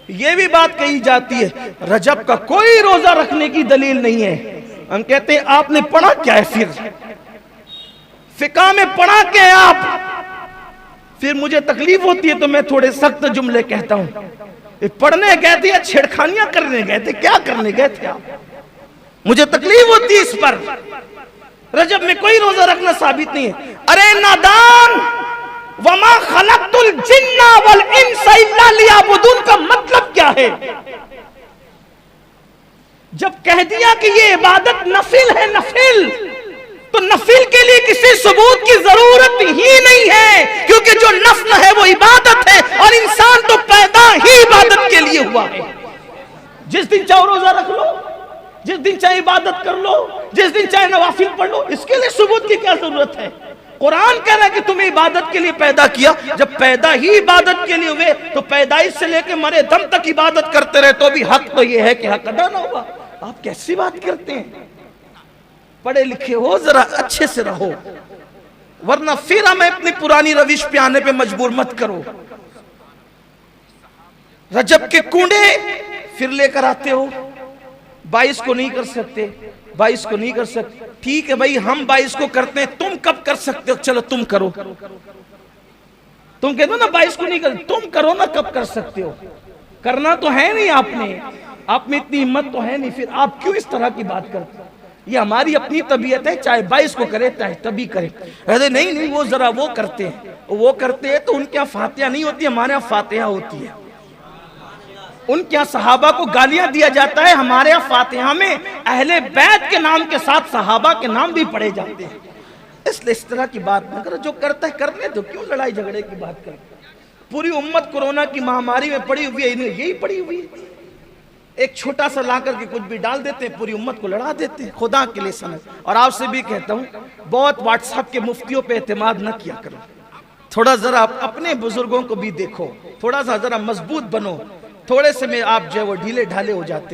یہ بھی بات کہی جاتی ہے رجب کا کوئی روزہ رکھنے کی دلیل نہیں ہے. ہم کہتے ہیں آپ نے پڑھا کیا ہے؟ پھر فقہ میں پڑھا کیا ہے آپ؟ پھر مجھے تکلیف ہوتی ہے تو میں تھوڑے سخت جملے کہتا ہوں. پڑھنے گئے تھے یا چھیڑخانیاں کرنے گئے تھے؟ کیا کرنے گئے تھے آپ؟ مجھے تکلیف ہوتی ہے اس پر. رجب میں کوئی روزہ رکھنا ثابت نہیں ہے. ارے نادان، وَمَا خَلَقْتُ الْجِنَّ وَالْإِنسَ إِلَّا لِيَعْبُدُونَ کا مطلب کیا ہے؟ جب کہہ دیا کہ یہ عبادت نفل ہے، نفل، تو نفل کے لیے کسی ثبوت کی ضرورت ہی نہیں ہے، کیونکہ جو نفل ہے وہ عبادت ہے، اور انسان تو پیدا ہی عبادت کے لیے ہوا ہے. جس دن چاہو روزہ رکھ لو، جس دن چاہے عبادت کر لو، جس دن چاہے نوافل پڑھ لو، اس کے لیے ثبوت کی کیا ضرورت ہے؟ قرآن کہہ رہا ہے کہ تمہیں عبادت کے لیے پیدا کیا. جب پیدا ہی عبادت کے لیے ہوئے تو پیدائش سے لے کے مرے دم تک عبادت کرتے رہے تو بھی حق تو یہ ہے کہ حق ادا نہ ہوا. آپ کیسی بات کرتے ہیں؟ پڑھے لکھے ہو، ذرا اچھے سے رہو، ورنہ پھر ہمیں اپنی پرانی روش پہ آنے پہ مجبور مت کرو. رجب کے کنڈے پھر لے کر آتے ہو. 22 کو نہیں کر سکتے، 22 کو نہیں کر سکتے، ٹھیک ہے بھائی ہم 22 کو کرتے ہیں، تم کب کر سکتے ہو؟ چلو تم کرو. تم کہتے ہو نا 22 کو نہیں کر، تم کرو نا کب کر سکتے ہو. کرنا تو ہے نہیں آپ میں اتنی ہمت تو ہے نہیں، پھر آپ کیوں اس طرح کی بات کرتے؟ یہ ہماری اپنی طبیعت ہے، چاہے 22 کو کرے چاہے تبھی کرے. کہتے نہیں وہ ذرا وہ کرتے ہیں تو ان کے یہاں فاتحہ نہیں ہوتی، ہمارے یہاں فاتحہ ہوتی ہے. ان کے یہاں صحابہ کو گالیاں دیا جاتا ہے، ہمارے یہاں فاتحہ میں اہل بیت کے نام کے ساتھ صحابہ کے نام بھی پڑھے جاتے ہیں. اس لیے اس طرح کی بات نہ کرو. جو کرتا ہے کرنے دو، کیوں لڑائی جھگڑے کی بات کریں؟ پوری امت کورونا کی مہاماری میں پڑی ہوئی ہے، یہی پڑی ہوئی ہے. ایک چھوٹا سا لا کر کے کچھ بھی ڈال دیتے ہیں، پوری امت کو لڑا دیتے ہیں. خدا کے لیے سمجھ. اور آپ سے بھی کہتا ہوں بہت واٹس ایپ کے مفتیوں پہ اعتماد نہ کیا کرو. تھوڑا ذرا اپنے بزرگوں کو بھی دیکھو، تھوڑا سا ذرا مضبوط بنو. تھوڑے سے میں آپ جو ہے وہ ڈھیلے ڈھالے ہو جاتے